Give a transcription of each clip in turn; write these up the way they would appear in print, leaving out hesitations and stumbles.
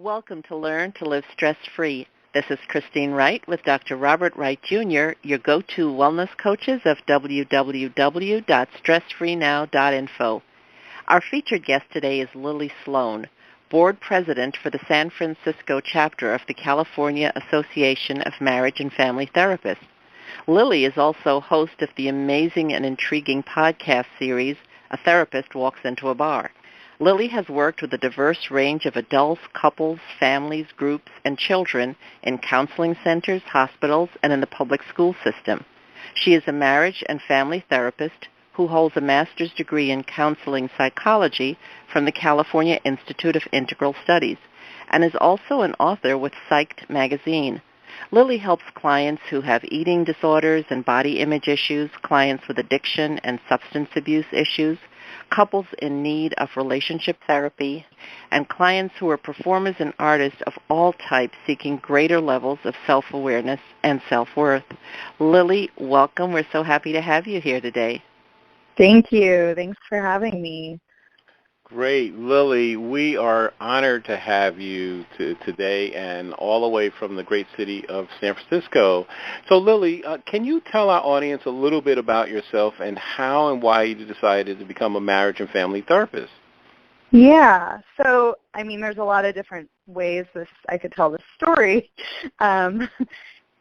Welcome to Learn to Live Stress-Free. This is Christine Wright with Dr. Robert Wright, Jr., your go-to wellness coaches of www.stressfreenow.info. Our featured guest today is Lily Sloane, Board President for the San Francisco chapter of the California Association of Marriage and Family Therapists. Lily is also host of the amazing and intriguing podcast series, A Therapist Walks Into a Bar. Lily has worked with a diverse range of adults, couples, families, groups, and children in counseling centers, hospitals, and in the public school system. She is a marriage and family therapist who holds a master's degree in counseling psychology from the California Institute of Integral Studies and is also an author with Psyched magazine. Lily helps clients who have eating disorders and body image issues, clients with addiction and substance abuse issues, couples in need of relationship therapy, and clients who are performers and artists of all types seeking greater levels of self-awareness and self-worth. Lily, welcome. We're so happy to have you here today. Thank you. Thanks for having me. Great. Lily, we are honored to have you today and all the way from the great city of San Francisco. So, Lily, can you tell our audience a little bit about yourself and how and why you decided to become a marriage and family therapist? Yeah. So, there's a lot of different ways I could tell this story. But,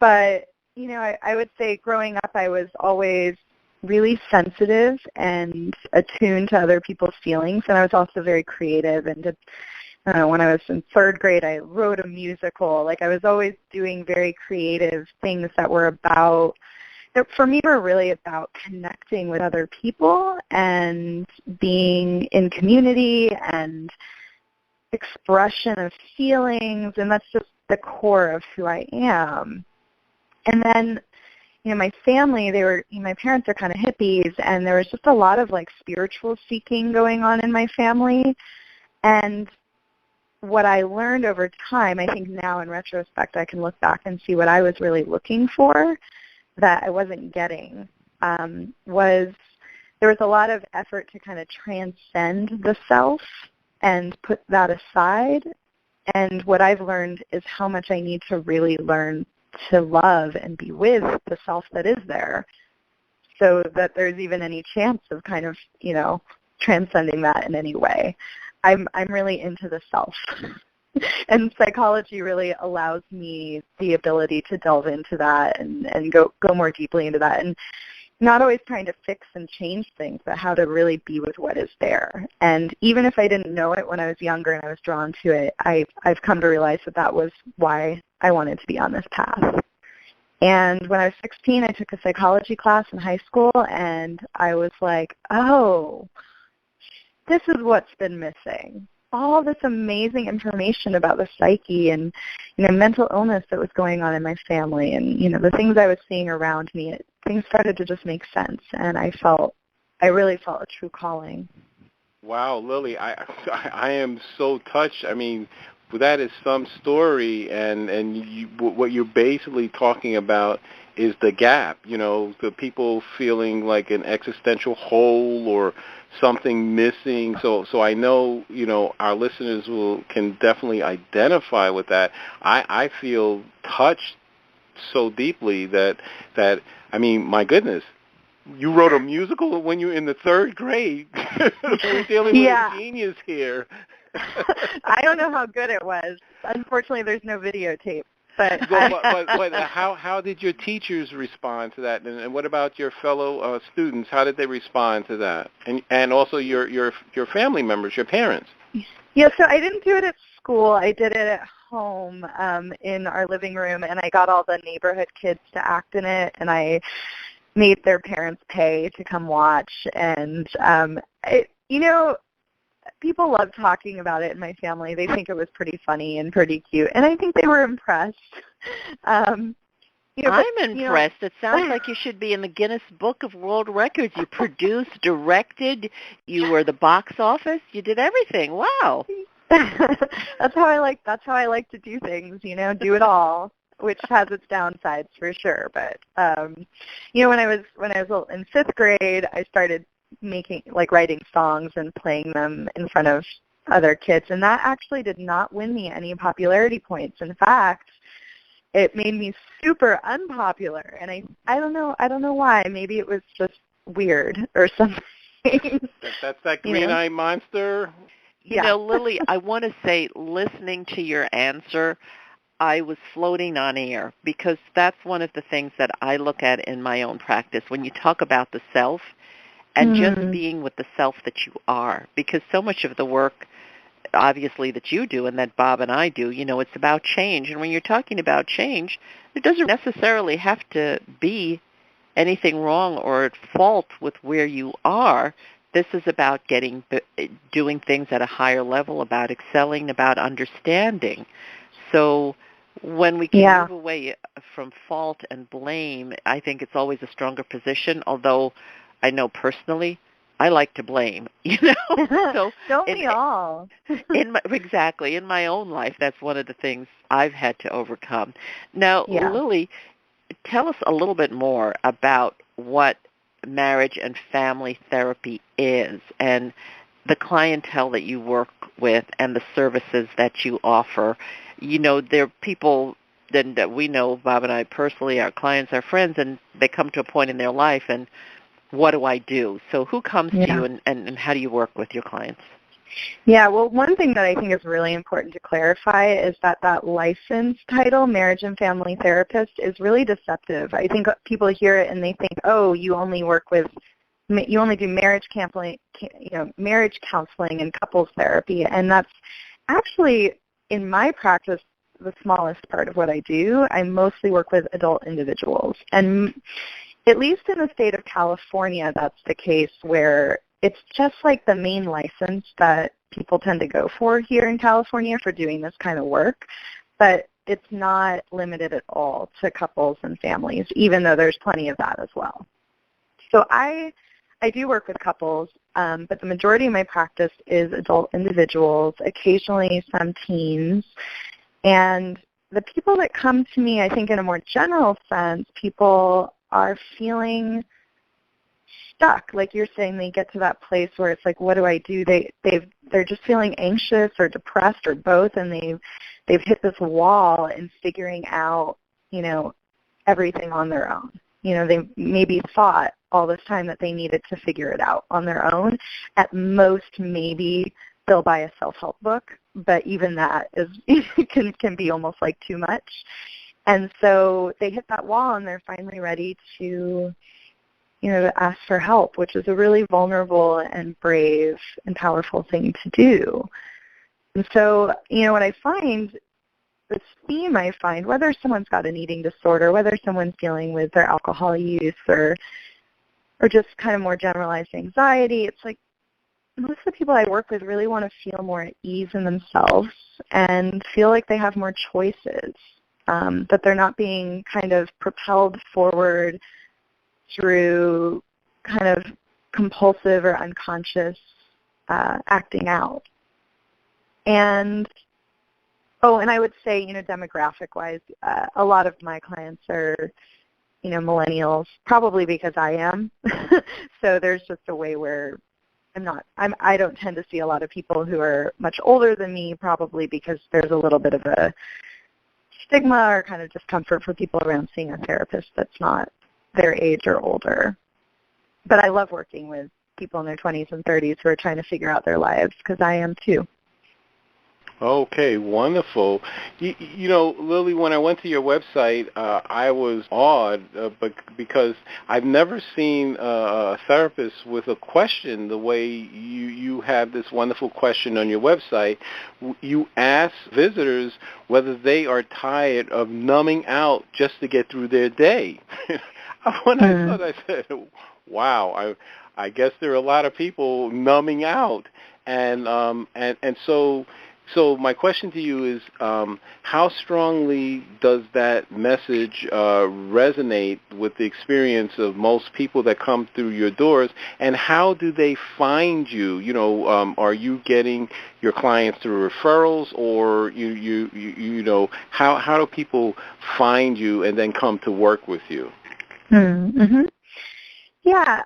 I would say growing up I was always really sensitive and attuned to other people's feelings, and I was also very creative. And when I was in third grade, I wrote a musical. I was always doing very creative things that were for me, were really about connecting with other people and being in community and expression of feelings, and that's just the core of who I am. And then my family, my parents are kind of hippies, and there was just a lot of spiritual seeking going on in my family. And what I learned over time, I think now in retrospect I can look back and see what I was really looking for that I wasn't getting, was there was a lot of effort to kind of transcend the self and put that aside. And what I've learned is how much I need to really learn to love and be with the self that is there, so that there's even any chance of kind of, transcending that in any way. I'm really into the self. And psychology really allows me the ability to delve into that and go more deeply into that, and not always trying to fix and change things, but how to really be with what is there. And even if I didn't know it when I was younger and I was drawn to it, I've come to realize that was why I wanted to be on this path. And when I was 16, I took a psychology class in high school, and I was like, oh, this is what's been missing. All this amazing information about the psyche and, mental illness that was going on in my family, and, the things I was seeing around me, things started to just make sense, and I really felt a true calling. Wow, Lily, I am so touched. That is some story, and what you're basically talking about is the gap, the people feeling like an existential hole or something missing. So I know, our listeners can definitely identify with that. I feel touched so deeply that my goodness, you wrote a musical when you were in the third grade. We're dealing with a genius here. I don't know how good it was. Unfortunately, there's no videotape. But how did your teachers respond to that? And what about your fellow students? How did they respond to that? And also your family members, your parents? Yeah, so I didn't do it at school. I did it at home in our living room, and I got all the neighborhood kids to act in it, and I made their parents pay to come watch. And, people love talking about it in my family. They think it was pretty funny and pretty cute, and I think they were impressed. I'm impressed. It sounds like you should be in the Guinness Book of World Records. You produced, directed, you were the box office, you did everything. Wow. That's how I like to do things, do it all, which has its downsides for sure. But when I was in fifth grade, I started writing songs and playing them in front of other kids, and that actually did not win me any popularity points. In fact, it made me super unpopular, and I don't know why. Maybe it was just weird or something. That's that green-eyed monster. You know, Lily, I want to say, listening to your answer, I was floating on air, because that's one of the things that I look at in my own practice when you talk about the self and just being with the self that you are, because so much of the work, obviously, that you do and that Bob and I do, you know, it's about change. And when you're talking about change, it doesn't necessarily have to be anything wrong or at fault with where you are. This is about doing things at a higher level, about excelling, about understanding. So when we can move away from fault and blame, I think it's always a stronger position, although I know personally I like to blame, you know. So don't we all? Exactly. In my own life, that's one of the things I've had to overcome. Now, Lily, tell us a little bit more about what marriage and family therapy is and the clientele that you work with and the services that you offer. You know, there are people that we know, Bob and I personally, our clients, our friends, and they come to a point in their life and what do I do? So who comes to you and how do you work with your clients? Yeah, well, one thing that I think is really important to clarify is that license title, marriage and family therapist, is really deceptive. I think people hear it and they think, oh, you only do marriage counseling, marriage counseling and couples therapy, and that's actually, in my practice, the smallest part of what I do. I mostly work with adult individuals, and at least in the state of California, that's the case, where it's just like the main license that people tend to go for here in California for doing this kind of work, but it's not limited at all to couples and families, even though there's plenty of that as well. So I do work with couples, but the majority of my practice is adult individuals, occasionally some teens, and the people that come to me, I think in a more general sense, people are feeling stuck. Like you're saying, they get to that place where it's like, what do I do? They're just feeling anxious or depressed or both, and they've hit this wall in figuring out, everything on their own. They maybe thought all this time that they needed to figure it out on their own. At most, maybe they'll buy a self-help book, but even that can be almost like too much. And so they hit that wall and they're finally ready to, to ask for help, which is a really vulnerable and brave and powerful thing to do. And so, what I find, this theme I find, whether someone's got an eating disorder, whether someone's dealing with their alcohol use or just kind of more generalized anxiety, it's like most of the people I work with really want to feel more at ease in themselves and feel like they have more choices. That they're not being kind of propelled forward through kind of compulsive or unconscious acting out. And I would say, demographic-wise, a lot of my clients are, millennials, probably because I am. So there's just a way where I don't tend to see a lot of people who are much older than me, probably because there's a little bit of a stigma or kind of discomfort for people around seeing a therapist that's not their age or older. But I love working with people in their 20s and 30s who are trying to figure out their lives, because I am too. Okay, wonderful. Lily, when I went to your website, I was awed because I've never seen a therapist with a question the way you have this wonderful question on your website. You ask visitors whether they are tired of numbing out just to get through their day. When I saw that, I said, wow, I guess there are a lot of people numbing out. And So my question to you is, how strongly does that message resonate with the experience of most people that come through your doors, and how do they find you? Are you getting your clients through referrals, or how do people find you and then come to work with you? Mm-hmm. Yeah,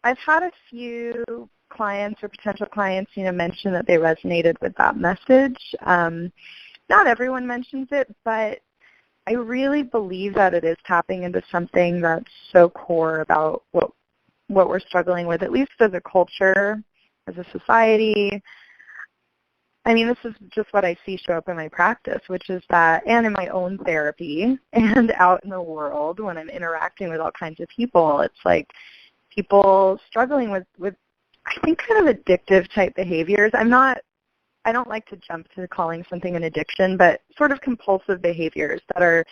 I've had a few clients or potential clients, mention that they resonated with that message. Not everyone mentions it, but I really believe that it is tapping into something that's so core about what we're struggling with, at least as a culture, as a society. I mean, this is just what I see show up in my practice, which is that, and in my own therapy and out in the world when I'm interacting with all kinds of people, it's like people struggling with I think, kind of addictive type behaviors. I don't like to jump to calling something an addiction, but sort of compulsive behaviors that are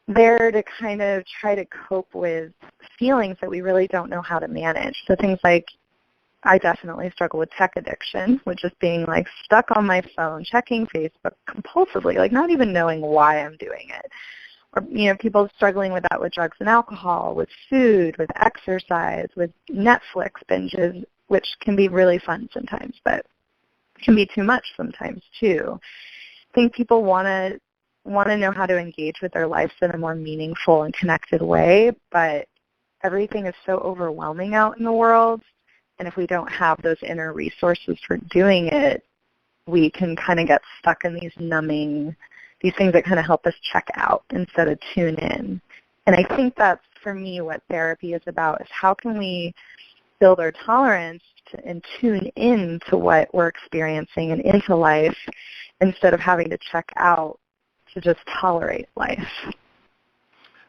there to kind of try to cope with feelings that we really don't know how to manage. So things like, I definitely struggle with tech addiction, which is being like stuck on my phone, checking Facebook compulsively, like not even knowing why I'm doing it. Or, people struggling with that with drugs and alcohol, with food, with exercise, with Netflix binges, which can be really fun sometimes, but can be too much sometimes too. I think people want to know how to engage with their lives in a more meaningful and connected way, but everything is so overwhelming out in the world, and if we don't have those inner resources for doing it, we can kind of get stuck in these things that kind of help us check out instead of tune in. And I think that's, for me, what therapy is about, is how can we build our tolerance and tune in to what we're experiencing and into life instead of having to check out to just tolerate life.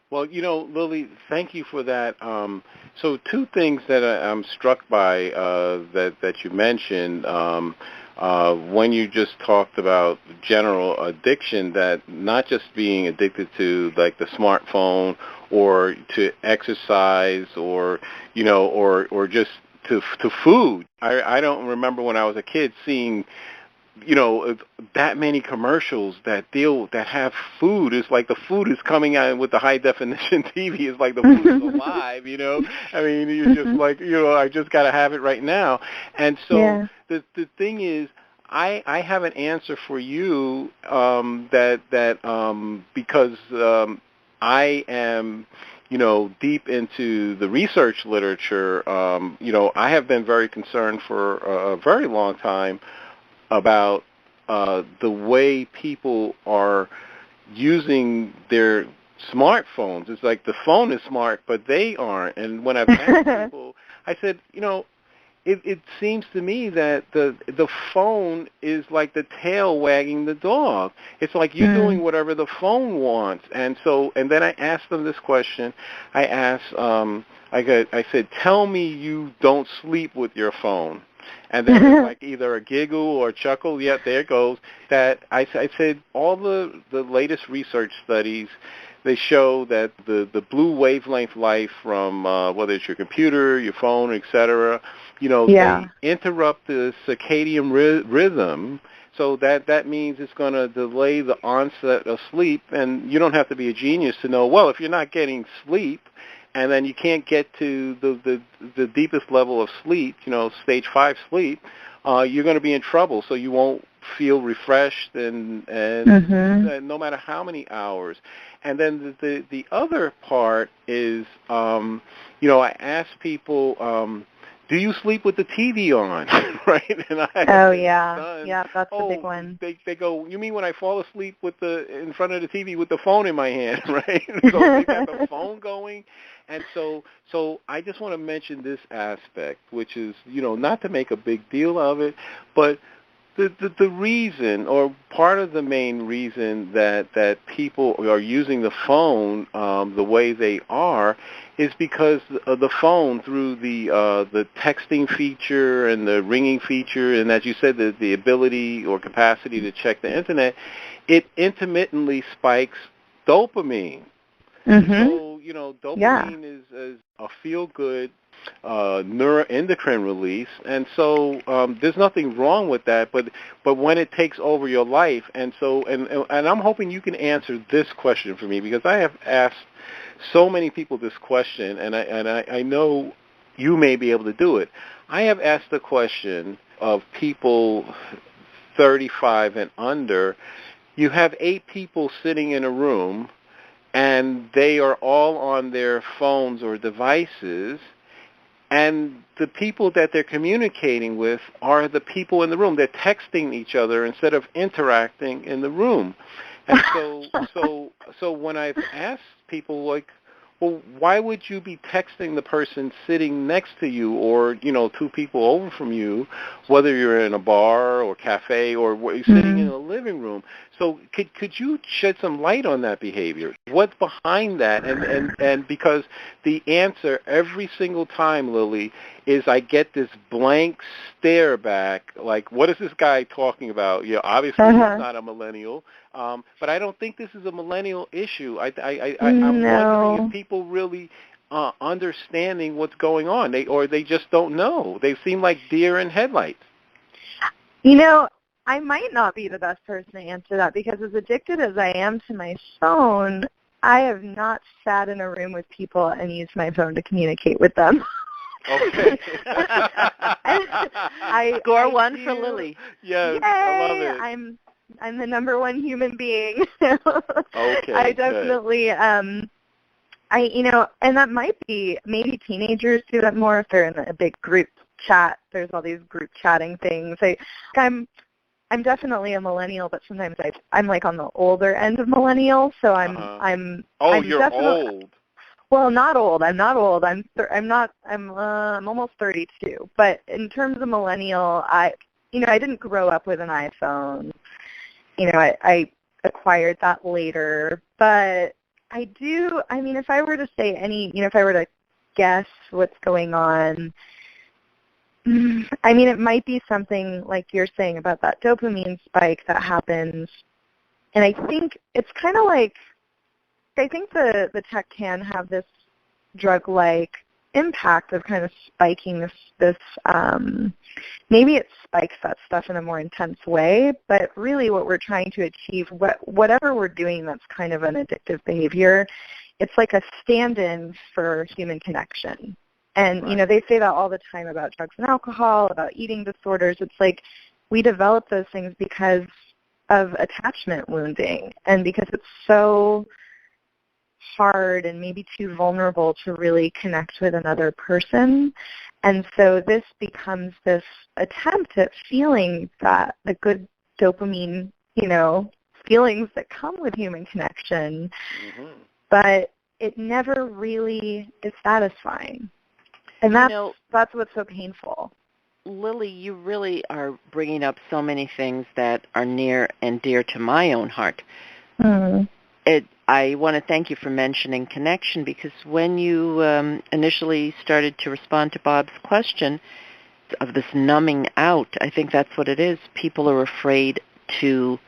Well, Lily, thank you for that. So two things that I'm struck by that you mentioned. When you just talked about general addiction, that not just being addicted to like the smartphone or to exercise or just to food. I don't remember when I was a kid seeing that many commercials that have food. It's like the food is coming out with the high definition TV. It's like the food is alive, I mean, you're just like, I just got to have it right now. And so the thing is, I have an answer for you because I am deep into the research literature. I have been very concerned for a very long time about the way people are using their smartphones. It's like the phone is smart, but they aren't. And when I've asked people, I said, it seems to me that the phone is like the tail wagging the dog. It's like you're doing whatever the phone wants. And then I asked them this question. I asked, I said, tell me you don't sleep with your phone. And then it's like either a giggle or a chuckle. Yeah, there it goes. That I said all the latest research studies, they show that the blue wavelength light from whether it's your computer, your phone, etc., they interrupt the circadian rhythm. So that means it's going to delay the onset of sleep. And you don't have to be a genius to know, well, if you're not getting sleep, and then you can't get to the deepest level of sleep, stage 5 sleep, you're going to be in trouble. So you won't feel refreshed and no matter how many hours. And then the other part is, I ask people, do you sleep with the TV on? Right? And that's a big one. They go, you mean when I fall asleep in front of the TV with the phone in my hand, right? So they got the phone going. And so I just want to mention this aspect, which is, not to make a big deal of it, but the reason, or part of the main reason that people are using the phone the way they are is because of the phone, through the texting feature and the ringing feature, and as you said, the ability or capacity to check the internet, it intermittently spikes dopamine. So, dopamine is a feel-good neuroendocrine release, and so there's nothing wrong with that, but when it takes over your life, and I'm hoping you can answer this question for me, because I have asked so many people this question, and I know you may be able to do it. I have asked the question of people 35 and under. You have 8 people sitting in a room, and they are all on their phones or devices, and the people that they're communicating with are the people in the room. They're texting each other instead of interacting in the room. And so when I've asked people, like, well, why would you be texting the person sitting next to you, or, you know, two people over from you, whether you're in a bar or cafe or sitting in a living room? So could you shed some light on that behavior? What's behind that? And because the answer every single time, Lily, is I get this blank stare back, like, what is this guy talking about? Yeah, obviously he's not a millennial, but I don't think this is a millennial issue. I'm wondering if people really understanding what's going on, they just don't know. They seem like deer in headlights. You know, I might not be the best person to answer that, because as addicted as I am to my phone, I have not sat in a room with people and used my phone to communicate with them. Okay. Score one for Lily. Yes, Yay, I love it. I'm the number one human being. Okay. I definitely and that might be, maybe teenagers do that more if they're in a big group chat. There's all these group chatting things. I'm definitely a millennial, but sometimes I'm like on the older end of millennial, so I'm you're old. Well, not old. I'm not old. I'm almost 32. But in terms of millennial, I didn't grow up with an iPhone. You know, I acquired that later. But I do. I mean, if I were to say if I were to guess what's going on, I mean, it might be something like you're saying about that dopamine spike that happens. And I think it's kind of like, I think the tech can have this drug-like impact of kind of spiking this maybe it spikes that stuff in a more intense way, but really what we're trying to achieve, whatever we're doing that's kind of an addictive behavior, it's like a stand-in for human connection. And, you know, they say that all the time about drugs and alcohol, about eating disorders. It's like we develop those things because of attachment wounding and because it's so hard and maybe too vulnerable to really connect with another person. And so this becomes this attempt at feeling that the good dopamine, you know, feelings that come with human connection, but it never really is satisfying. And that's what's so painful. Lily, you really are bringing up so many things that are near and dear to my own heart. I want to thank you for mentioning connection, because when you initially started to respond to Bob's question of this numbing out, I think that's what it is. People are afraid to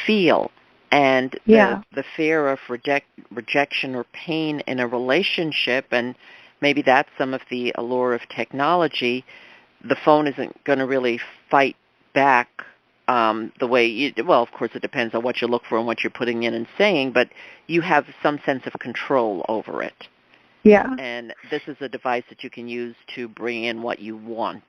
feel, and the fear of rejection or pain in a relationship, and maybe that's some of the allure of technology. The phone isn't going to really fight back the way well, of course, it depends on what you look for and what you're putting in and saying, but you have some sense of control over it. Yeah. And this is a device that you can use to bring in what you want.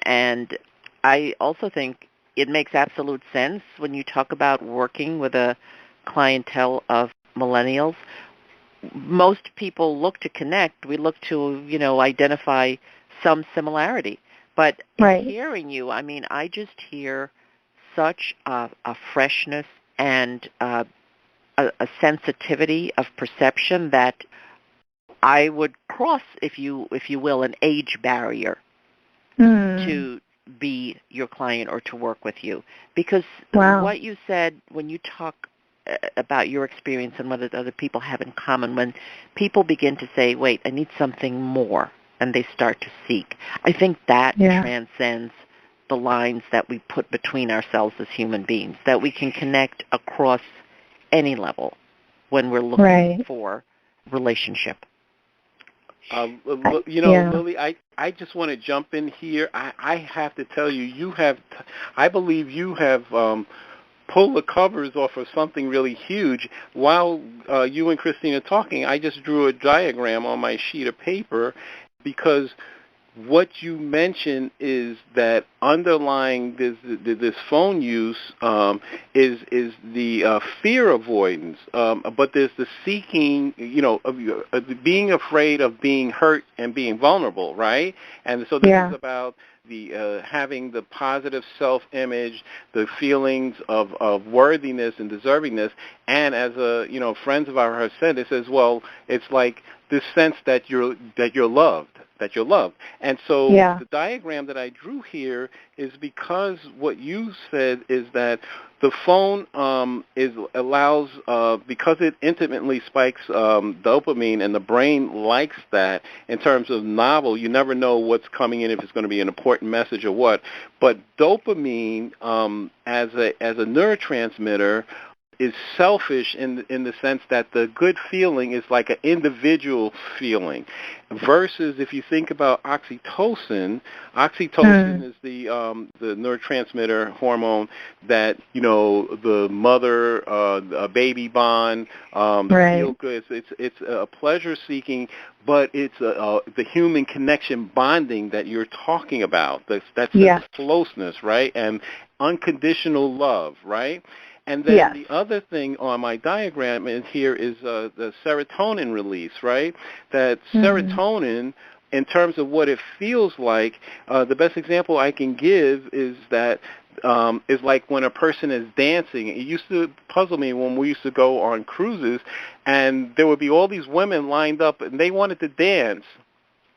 And I also think it makes absolute sense when you talk about working with a clientele of millennials. Most people look to connect. We look to, identify some similarity. But in hearing you, I mean, I just hear such a freshness and a sensitivity of perception that I would cross, if you will, an age barrier to be your client or to work with you. Because what you said when you talk about your experience and what other people have in common, when people begin to say, wait, I need something more, and they start to seek, I think that transcends the lines that we put between ourselves as human beings, that we can connect across any level when we're looking for relationship. Lily, I just want to jump in here. I have to tell you, I believe you have pulled the covers off of something really huge. While you and Christine are talking, I just drew a diagram on my sheet of paper, because what you mentioned is that underlying this phone use is the fear avoidance, but there's the seeking, being afraid of being hurt and being vulnerable, right? And so this is about the having the positive self-image, the feelings of worthiness and deservingness, and as friends of ours have said, it says, well, it's like this sense that you're loved. And so the diagram that I drew here is because what you said is that the phone allows because it intimately spikes dopamine, and the brain likes that in terms of novel. You never know what's coming in, if it's going to be an important message or what. But dopamine as a neurotransmitter is selfish in the sense that the good feeling is like an individual feeling, versus if you think about oxytocin is the neurotransmitter hormone that the mother a baby bond, feel good. It's a pleasure seeking, but it's the human connection bonding that you're talking about. That's closeness, right, and unconditional love, right. And then the other thing on my diagram in here is the serotonin release, right? That serotonin, in terms of what it feels like, the best example I can give is that is like when a person is dancing. It used to puzzle me when we used to go on cruises, and there would be all these women lined up, and they wanted to dance.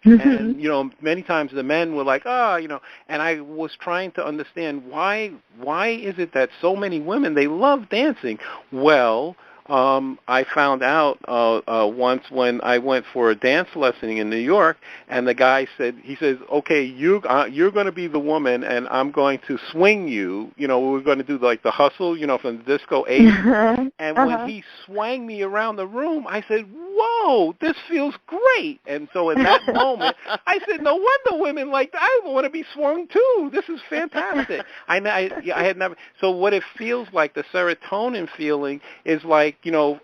And many times the men were like, and I was trying to understand why is it that so many women, they love dancing? Well, I found out once when I went for a dance lesson in New York, and the guy said, okay, you're going to be the woman, and I'm going to swing you. We're going to do like the hustle, from the disco 80s. And when he swung me around the room, I said, whoa, this feels great. And so in that moment, I said, no wonder women like that. I want to be swung too. This is fantastic. I had never. So what it feels like, the serotonin feeling, is like,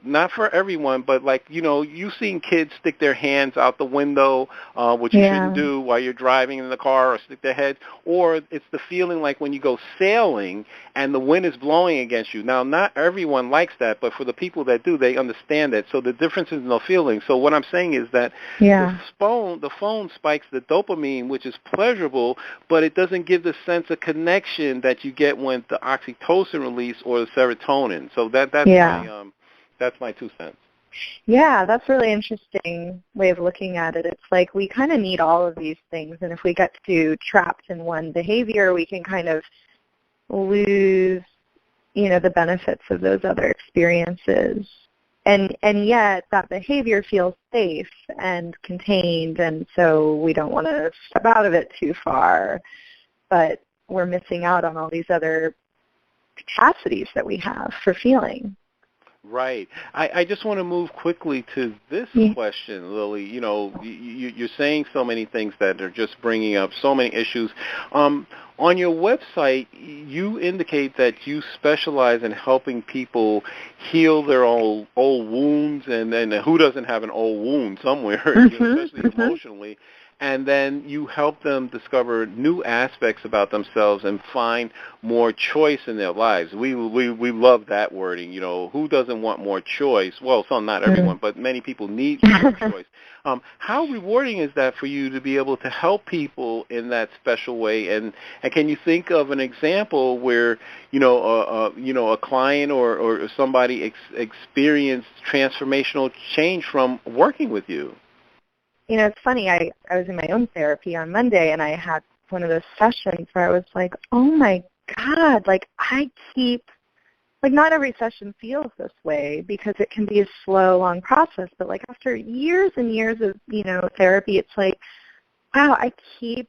not for everyone, but like, you've seen kids stick their hands out the window, which you shouldn't do while you're driving in the car, or stick their head, or it's the feeling like when you go sailing and the wind is blowing against you. Now, not everyone likes that, but for the people that do, they understand it. So the difference is no feeling. So what I'm saying is that the phone spikes the dopamine, which is pleasurable, but it doesn't give the sense of connection that you get when the oxytocin release or the serotonin. So that's my 2 cents. Yeah, that's a really interesting way of looking at it. It's like we kind of need all of these things, and if we get too trapped in one behavior, we can kind of lose, the benefits of those other experiences. And yet that behavior feels safe and contained, and so we don't want to step out of it too far, but we're missing out on all these other capacities that we have for feeling. Right. I just want to move quickly to this question, Lily. You're saying so many things that are just bringing up so many issues. On your website, you indicate that you specialize in helping people heal their old wounds, and who doesn't have an old wound somewhere, especially emotionally. And then you help them discover new aspects about themselves and find more choice in their lives. We love that wording. Who doesn't want more choice? Well, not everyone, but many people need more choice. How rewarding is that for you to be able to help people in that special way? And can you think of an example where a client or somebody experienced transformational change from working with you? It's funny, I was in my own therapy on Monday, and I had one of those sessions where I was like, oh my God, not every session feels this way, because it can be a slow, long process, but like after years and years of, therapy, it's like, wow, I keep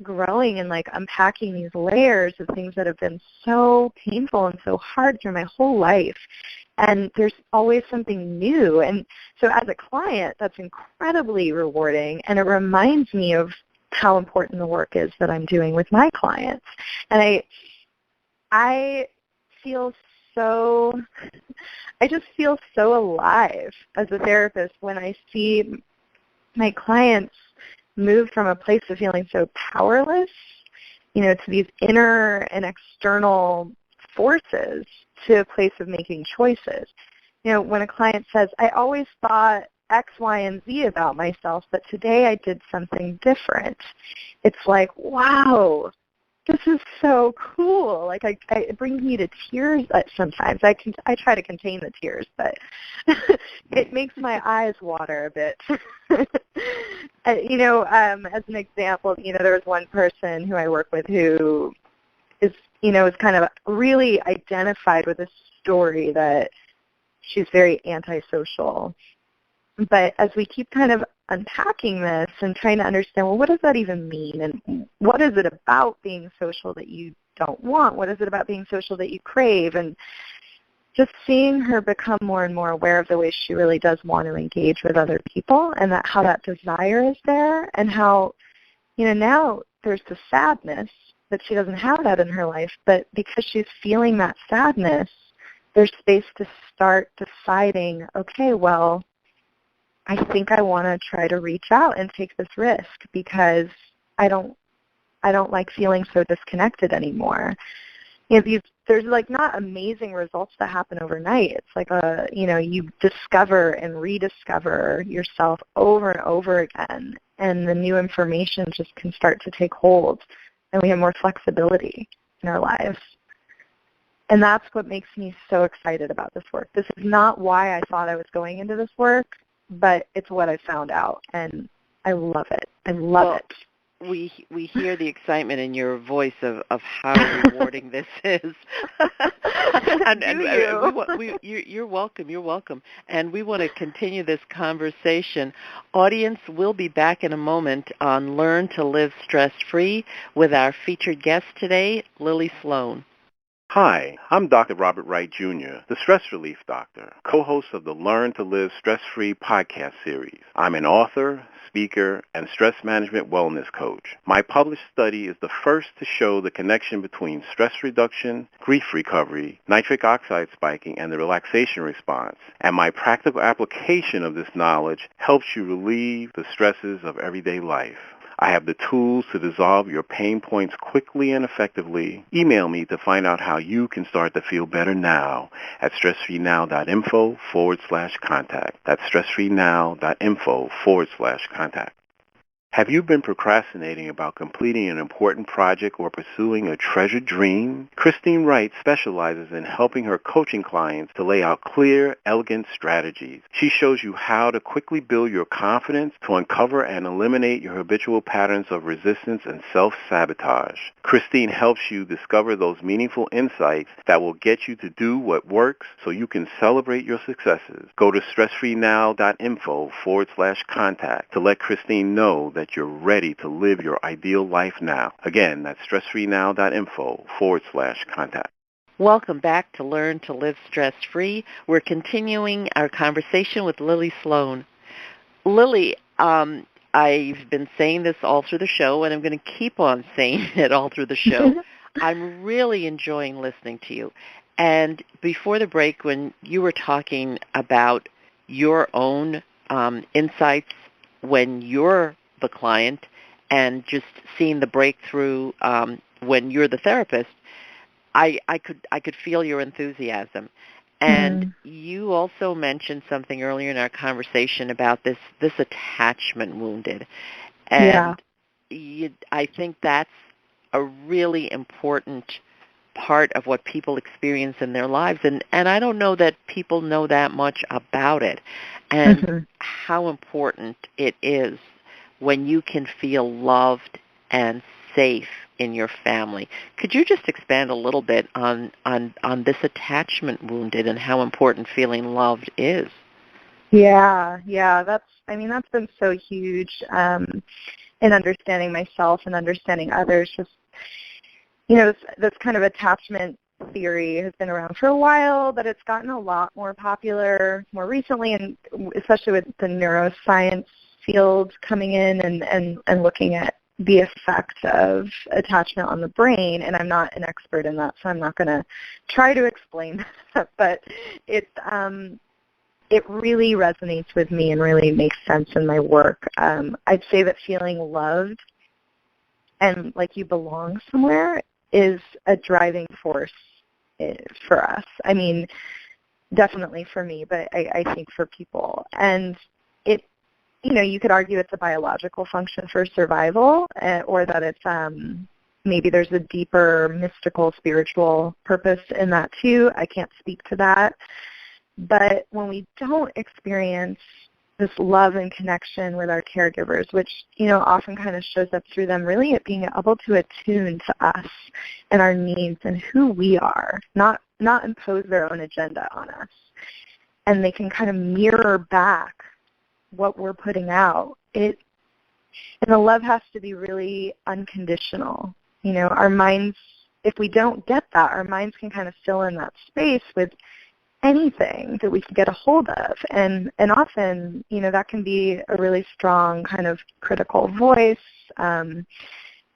growing and like unpacking these layers of things that have been so painful and so hard through my whole life. And there's always something new. And so as a client, that's incredibly rewarding, and it reminds me of how important the work is that I'm doing with my clients. And I just feel so alive as a therapist when I see my clients moved from a place of feeling so powerless, to these inner and external forces, to a place of making choices. When a client says, I always thought X, Y, and Z about myself, but today I did something different, it's like, wow, this is so cool. Like, it brings me to tears sometimes. I try to contain the tears, but it makes my eyes water a bit. As an example, there was one person who I work with who is kind of really identified with a story that she's very antisocial. But as we keep kind of unpacking this and trying to understand, well, what does that even mean? And what is it about being social that you don't want? What is it about being social that you crave? And just seeing her become more and more aware of the way she really does want to engage with other people, and how that desire is there, and how, now there's the sadness that she doesn't have that in her life, but because she's feeling that sadness, there's space to start deciding, okay, well, I think I want to try to reach out and take this risk because I don't like feeling so disconnected anymore. There's like not amazing results that happen overnight. It's like you discover and rediscover yourself over and over again, and the new information just can start to take hold, and we have more flexibility in our lives. And that's what makes me so excited about this work. This is not why I thought I was going into this work, but it's what I found out, and I love it. I love it. We hear the excitement in your voice of how rewarding this is. You're welcome. You're welcome. And we want to continue this conversation. Audience, we'll be back in a moment on Learn to Live Stress-Free with our featured guest today, Lily Sloane. Hi, I'm Dr. Robert Wright, Jr., the Stress Relief Doctor, co-host of the Learn to Live Stress-Free podcast series. I'm an author, speaker, and stress management wellness coach. My published study is the first to show the connection between stress reduction, grief recovery, nitric oxide spiking, and the relaxation response. And my practical application of this knowledge helps you relieve the stresses of everyday life. I have the tools to dissolve your pain points quickly and effectively. Email me to find out how you can start to feel better now at stressfreenow.info/contact. That's stressfreenow.info/contact. Have you been procrastinating about completing an important project or pursuing a treasured dream? Christine Wright specializes in helping her coaching clients to lay out clear, elegant strategies. She shows you how to quickly build your confidence to uncover and eliminate your habitual patterns of resistance and self-sabotage. Christine helps you discover those meaningful insights that will get you to do what works so you can celebrate your successes. Go to stressfreenow.info/contact to let Christine know that you're ready to live your ideal life now. Again, that's stressfreenow.info/contact. Welcome back to Learn to Live Stress-Free. We're continuing our conversation with Lily Sloane. Lily, I've been saying this all through the show, and I'm going to keep on saying it all through the show. I'm really enjoying listening to you. And before the break, when you were talking about your own insights when you're the client and just seeing the breakthrough when you're the therapist, I could feel your enthusiasm. And you also mentioned something earlier in our conversation about this attachment wounded. And I think that's a really important part of what people experience in their lives. And I don't know that people know that much about it and how important it is when you can feel loved and safe in your family. Could you just expand a little bit on this attachment wounded and how important feeling loved is? Yeah, that's been so huge in understanding myself and understanding others. Just, this kind of attachment theory has been around for a while, but it's gotten a lot more popular more recently, and especially with the neuroscience field coming in and looking at the effect of attachment on the brain. And I'm not an expert in that, so I'm not going to try to explain that, but it it really resonates with me and really makes sense in my work. I'd say that feeling loved and like you belong somewhere is a driving force for us. I mean, definitely for me, but I think for people. And it, you could argue it's a biological function for survival, or that it's maybe there's a deeper mystical, spiritual purpose in that too. I can't speak to that. But when we don't experience this love and connection with our caregivers, which, often kind of shows up through them really at being able to attune to us and our needs and who we are, not impose their own agenda on us. And they can kind of mirror back what we're putting out. And the love has to be really unconditional. Our minds, if we don't get that, our minds can kind of fill in that space with anything that we can get a hold of. And often, that can be a really strong kind of critical voice.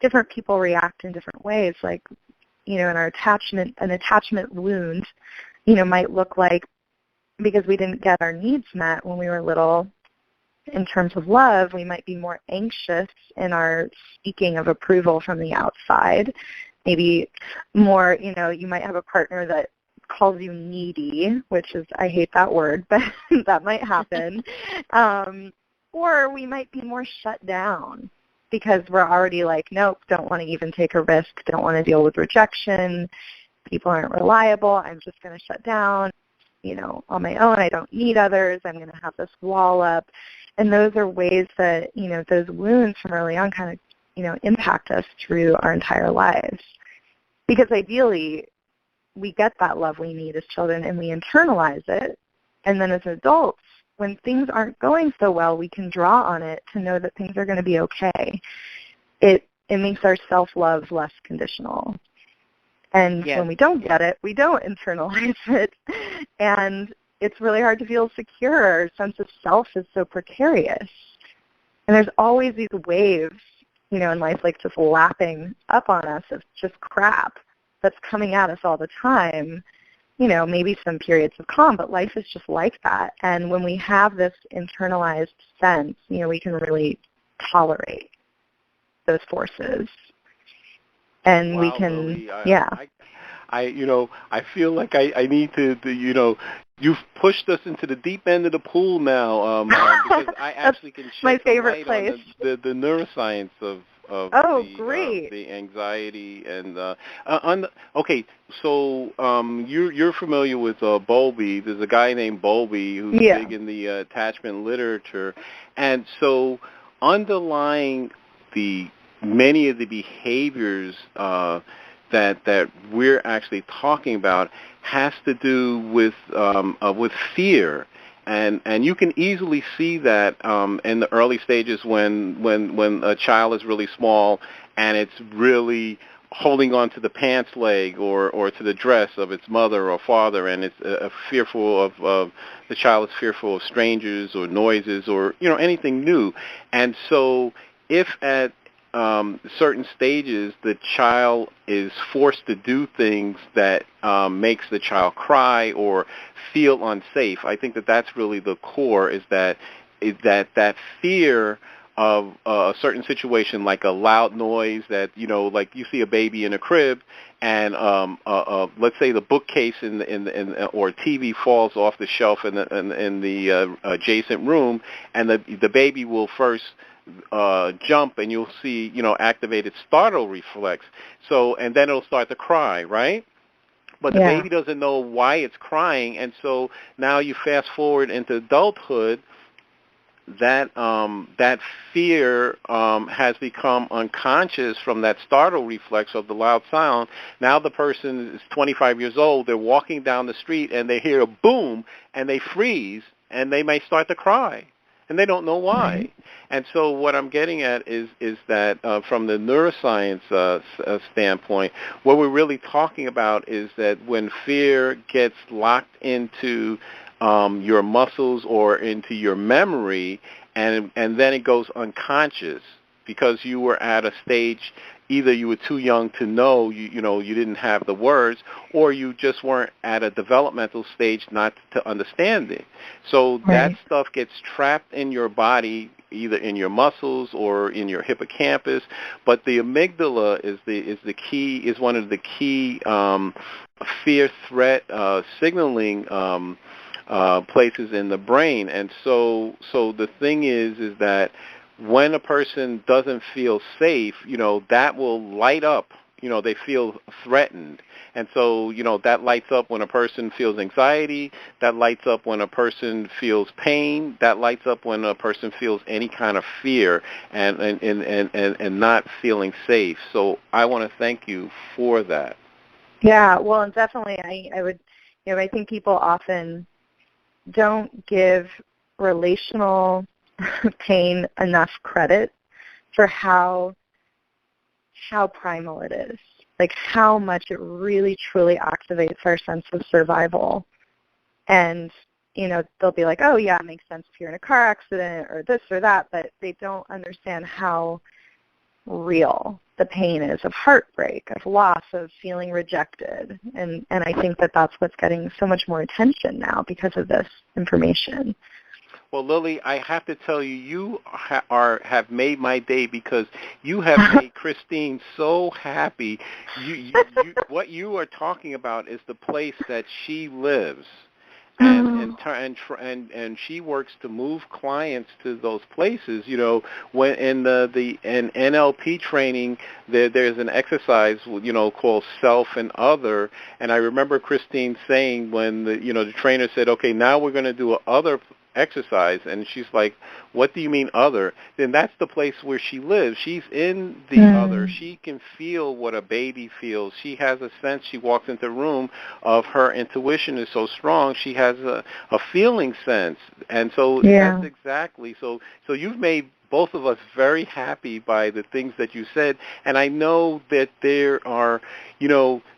Different people react in different ways. Like, in an attachment wound, might look like, because we didn't get our needs met when we were little, in terms of love, we might be more anxious in our seeking of approval from the outside. Maybe more, you might have a partner that calls you needy, which is, I hate that word, but that might happen. Or we might be more shut down because we're already like, nope, don't want to even take a risk, don't want to deal with rejection, people aren't reliable, I'm just going to shut down, on my own, I don't need others, I'm going to have this wall up. And those are ways that, those wounds from early on kind of, impact us through our entire lives. Because ideally, we get that love we need as children and we internalize it. And then as adults, when things aren't going so well, we can draw on it to know that things are going to be okay. It makes our self-love less conditional. And when we don't get it, we don't internalize it. And it's really hard to feel secure. Our sense of self is so precarious. And there's always these waves, in life, like just lapping up on us of just crap that's coming at us all the time. Maybe some periods of calm, but life is just like that. And when we have this internalized sense, we can really tolerate those forces. And we can, Lily, I feel like I need to, you've pushed us into the deep end of the pool now, because I actually can shed some light on the neuroscience of the anxiety and okay. So you're familiar with Bowlby. There's a guy named Bowlby who's big in the attachment literature, and so underlying many of the behaviors that we're actually talking about has to do with fear. And you can easily see that in the early stages when a child is really small and it's really holding on to the pants leg or to the dress of its mother or father, and it's fearful of the child is fearful of strangers or noises or anything new. And so if at certain stages the child is forced to do things that makes the child cry or feel unsafe, I think that's really the core, is that fear of a certain situation, like a loud noise that, like you see a baby in a crib and let's say the bookcase or TV falls off the shelf in the adjacent room, and the baby will first jump, and you'll see, activated startle reflex. So, and then it'll start to cry, right? But the baby doesn't know why it's crying, and so now you fast forward into adulthood, that fear has become unconscious from that startle reflex of the loud sound. Now the person is 25 years old, they're walking down the street, and they hear a boom, and they freeze, and they may start to cry. And they don't know why. Right. And so what I'm getting at is that from the neuroscience standpoint, what we're really talking about is that when fear gets locked into your muscles or into your memory, and then it goes unconscious, because you were at a stage, either you were too young to know, you didn't have the words, or you just weren't at a developmental stage not to understand it. So that stuff gets trapped in your body, either in your muscles or in your hippocampus. But the amygdala is one of the key fear threat signaling places in the brain. And so the thing is that when a person doesn't feel safe, that will light up. They feel threatened. And so, that lights up when a person feels anxiety. That lights up when a person feels pain. That lights up when a person feels any kind of fear and not feeling safe. So I want to thank you for that. Yeah, well, and definitely I would, I think people often don't give relational pain enough credit for how primal it is, like how much it really truly activates our sense of survival. And they'll be like, oh yeah, it makes sense if you're in a car accident or this or that, but they don't understand how real the pain is of heartbreak, of loss, of feeling rejected. And I think that that's what's getting so much more attention now because of this information. Well, Lily, I have to tell you, you have made my day, because you have made Christine so happy. You, what you are talking about is the place that she lives, and she works to move clients to those places. When in NLP training, there's an exercise called self and other. And I remember Christine saying when the trainer said, okay, now we're going to do a other exercise, and she's like, what do you mean other? Then that's the place where she lives. She's in the other. She can feel what a baby feels. She has a sense. She walks into a room of her intuition is so strong. She has a feeling sense. And so that's exactly, so you've made both of us very happy by the things that you said. And I know that there are,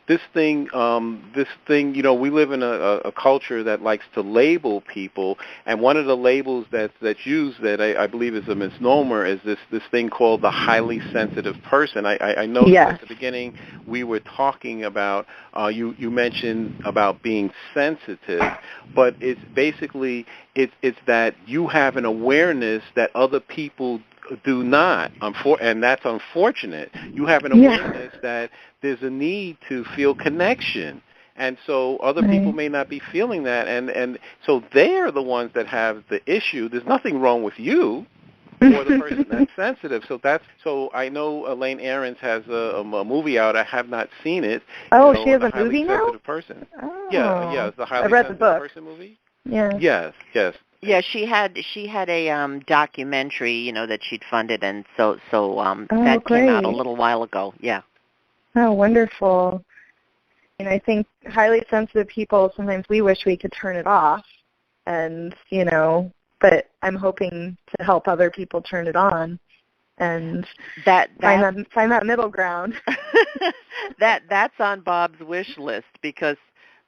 this thing, we live in a culture that likes to label people, and one of the labels that's used that I believe is a misnomer is this thing called the highly sensitive person. I know at the beginning we were talking about, you mentioned about being sensitive, but it's basically, it's that you have an awareness that other people do not, and that's unfortunate. You have an awareness that there's a need to feel connection, and so other people may not be feeling that, and so they're the ones that have the issue. There's nothing wrong with you or the person that's sensitive. So I know Elaine Ahrens has a movie out. I have not seen it. Oh, she has a movie now? Sensitive person. Oh. Yeah, it's the highly I read sensitive the book. person movie. Yeah. Yes. Yeah, she had a documentary, that she'd funded, and so that great. came out a little while ago. Yeah. Oh, wonderful. And I think highly sensitive people, sometimes we wish we could turn it off, and but I'm hoping to help other people turn it on, and find that middle ground. That's on Bob's wish list, because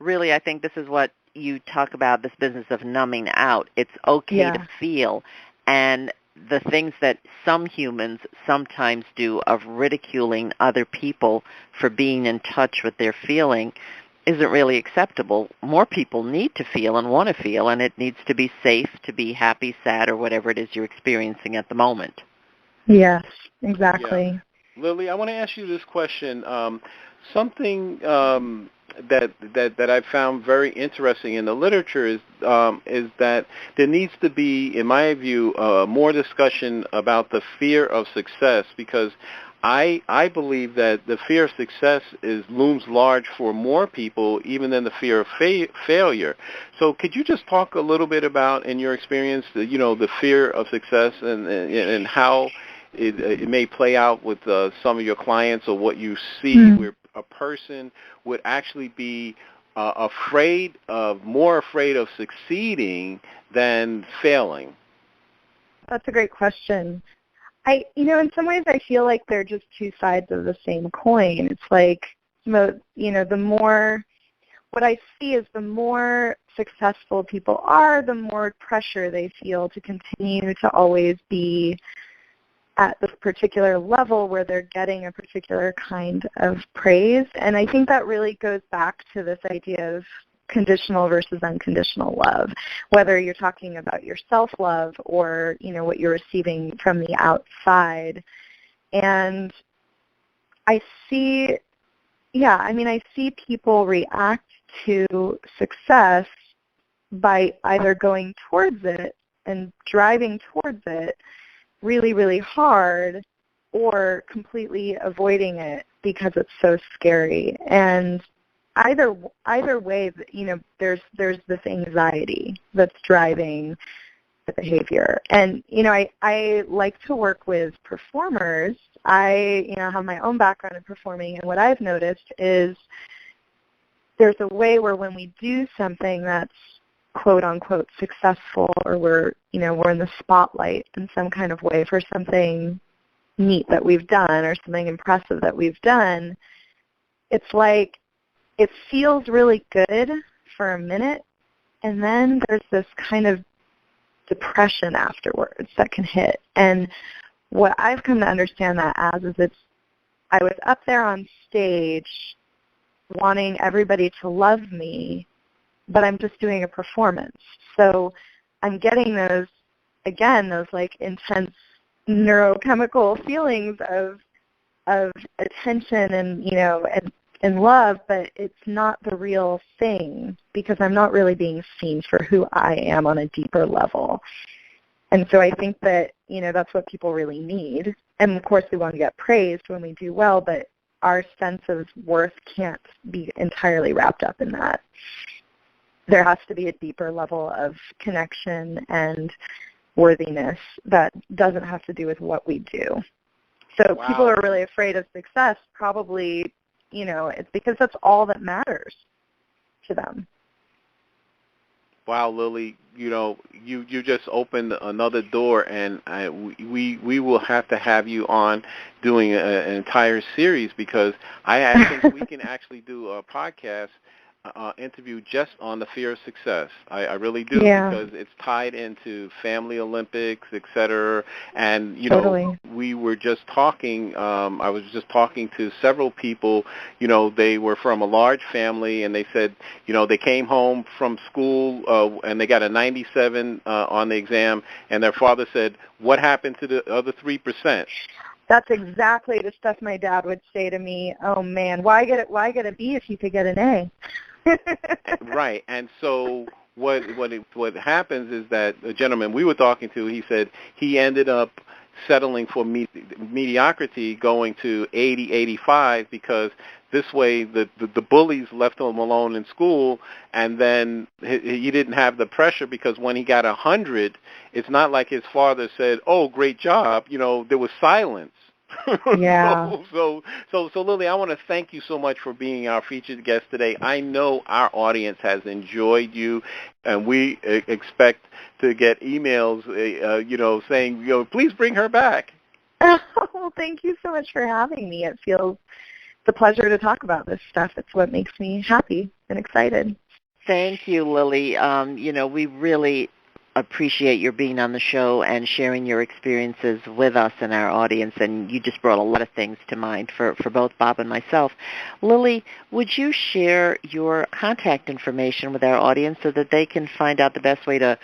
really I think this is what you talk about, this business of numbing out. It's okay to feel, and the things that some humans sometimes do of ridiculing other people for being in touch with their feeling isn't really acceptable. More people need to feel and want to feel, and it needs to be safe to be happy, sad, or whatever it is you're experiencing at the moment. Yes, exactly. Yeah. Lily, I want to ask you this question. Something that I found very interesting in the literature is that there needs to be, in my view, more discussion about the fear of success, because I believe that the fear of success looms large for more people even than the fear of failure. So could you just talk a little bit about, in your experience, the fear of success and how it may play out with some of your clients, or what you see where a person would actually be more afraid of succeeding than failing? That's a great question. In some ways I feel like they're just two sides of the same coin. It's like, the more, what I see is the more successful people are, the more pressure they feel to continue to always be at this particular level where they're getting a particular kind of praise. And I think that really goes back to this idea of conditional versus unconditional love, whether you're talking about your self-love or, what you're receiving from the outside. And I see people react to success by either going towards it and driving towards it really, really hard, or completely avoiding it because it's so scary. And either way, there's this anxiety that's driving the behavior. And I like to work with performers. I have my own background in performing, and what I've noticed is there's a way where when we do something that's quote unquote successful, or we're in the spotlight in some kind of way for something neat that we've done or something impressive that we've done, it's like it feels really good for a minute, and then there's this kind of depression afterwards that can hit. And what I've come to understand that as is I was up there on stage wanting everybody to love me, but I'm just doing a performance. So I'm getting those like intense neurochemical feelings of attention and love, but it's not the real thing because I'm not really being seen for who I am on a deeper level. And so I think that, that's what people really need. And of course we want to get praised when we do well, but our sense of worth can't be entirely wrapped up in that. There has to be a deeper level of connection and worthiness that doesn't have to do with what we do. So Wow. People are really afraid of success, probably, it's because that's all that matters to them. Wow, Lily, you just opened another door, and we will have to have you on doing an entire series, because I think we can actually do a podcast interview just on the fear of success. I really do, because it's tied into family Olympics, et cetera. And, Totally. we were just talking, I was just talking to several people, they were from a large family, and they said, they came home from school and they got a 97 on the exam, and their father said, what happened to the other 3%? That's exactly the stuff my dad would say to me. Oh man, why get a B if you could get an A? Right. And so what happens is that the gentleman we were talking to, he said he ended up settling for mediocrity, going to 80, 85, because this way the bullies left him alone in school, and then he didn't have the pressure, because when he got 100, it's not like his father said, oh, great job. There was silence. Yeah. So Lily, I want to thank you so much for being our featured guest today. I know our audience has enjoyed you, and we expect to get emails, saying, please bring her back. Oh, thank you so much for having me. It feels a pleasure to talk about this stuff. It's what makes me happy and excited. Thank you, Lily. We really appreciate your being on the show and sharing your experiences with us and our audience, and you just brought a lot of things to mind for both Bob and myself. Lily, would you share your contact information with our audience so that they can find out the best way to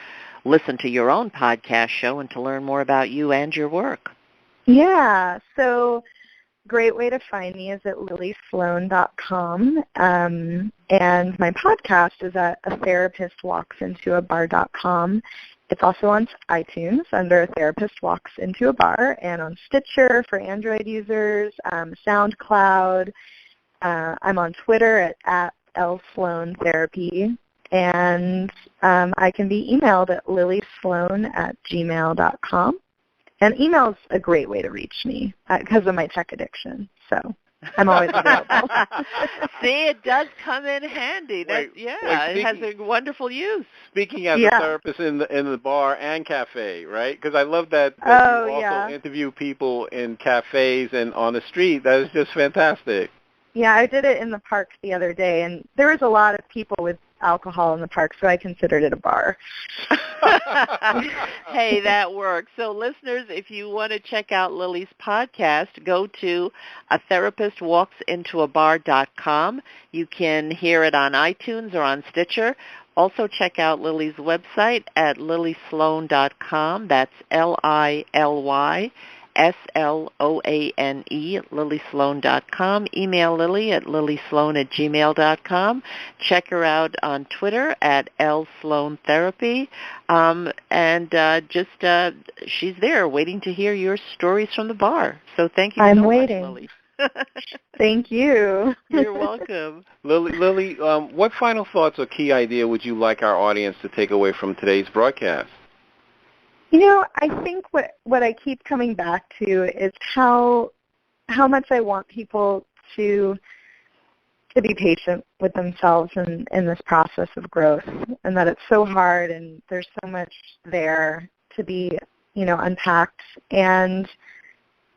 listen to your own podcast show and to learn more about you and your work? Yeah, so great way to find me is at lilysloane.com, and my podcast is at atherapistwalksintoabar.com. It's also on iTunes under A Therapist Walks Into a Bar, and on Stitcher for Android users, SoundCloud. I'm on Twitter at LSloaneTherapy, and I can be emailed at lilysloane@gmail.com. And email's a great way to reach me because of my tech addiction. So I'm always available. See, it does come in handy. It has a wonderful use. Speaking as a therapist in the bar and cafe, right? Because I love that you also interview people in cafes and on the street. That is just fantastic. Yeah, I did it in the park the other day, and there was a lot of people with alcohol in the park, so I considered it a bar. Hey, that works. So listeners, if you want to check out Lily's podcast, go to atherapistwalksintoabar.com. You can hear it on iTunes or on Stitcher. Also check out Lily's website at lilysloane.com. That's LILYSLOANE, lilysloane.com. Email Lily at lilysloane@gmail.com. Check her out on Twitter at LSloaneTherapy. She's there waiting to hear your stories from the bar. So thank you so much, Lily. Thank you. You're welcome. Lily, what final thoughts or key idea would you like our audience to take away from today's broadcast? I think what I keep coming back to is how much I want people to be patient with themselves in this process of growth, and that it's so hard and there's so much there to be, unpacked, and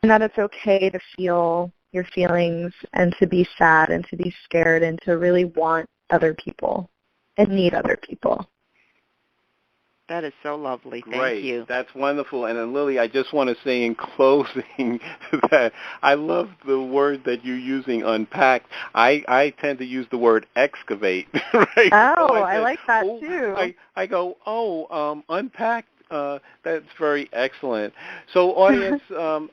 that it's okay to feel your feelings and to be sad and to be scared and to really want other people and need other people. That is so lovely. Great. Thank you. That's wonderful. And then, Lily, I just want to say in closing that I love the word that you're using, unpack. I tend to use the word excavate. Right? Oh, so I like that too. I go, unpack. That's very excellent. So, audience,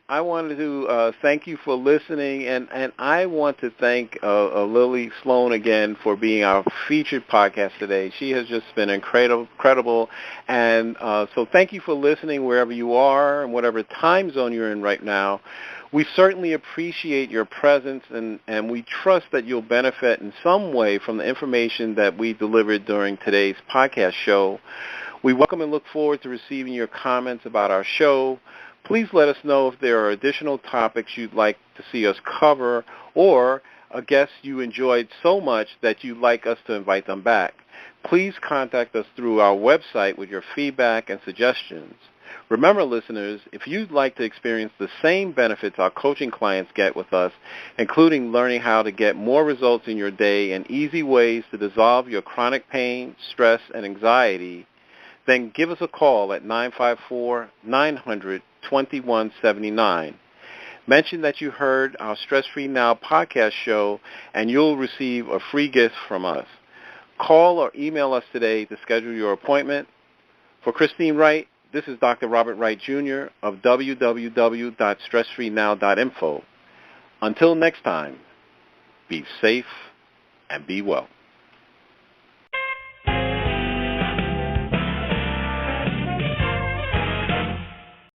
I wanted to thank you for listening, and I want to thank Lily Sloane again for being our featured podcast today. She has just been incredible, and so thank you for listening wherever you are and whatever time zone you're in right now. We certainly appreciate your presence, and we trust that you'll benefit in some way from the information that we delivered during today's podcast show. We welcome and look forward to receiving your comments about our show. Please let us know if there are additional topics you'd like to see us cover or a guest you enjoyed so much that you'd like us to invite them back. Please contact us through our website with your feedback and suggestions. Remember, listeners, if you'd like to experience the same benefits our coaching clients get with us, including learning how to get more results in your day and easy ways to dissolve your chronic pain, stress, and anxiety, then give us a call at 954-900-2179. Mention that you heard our Stress Free Now podcast show, and you'll receive a free gift from us. Call or email us today to schedule your appointment. For Christine Wright, this is Dr. Robert Wright, Jr. of www.stressfreenow.info. Until next time, be safe and be well.